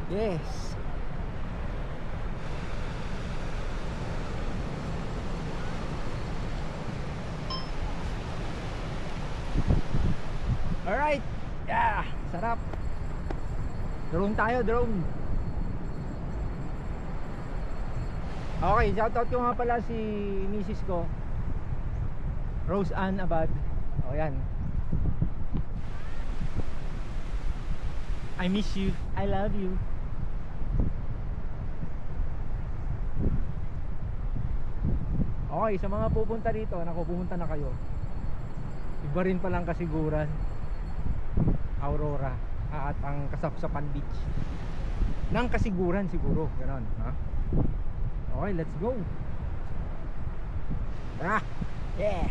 Yes. Alright. Yeah, sarap. Drone tayo, drone. Okay, shoutout ko nga pala si misis ko, Rose Ann Abad. O yan. I miss you, I love you. Okay, sa mga pupunta dito, naku, pumunta na kayo. Iba rin palang Kasiguran, Aurora, at ang Kasapsapan Beach ng Kasiguran siguro, ganon, ha? Okay, let's go. Ah, yeah.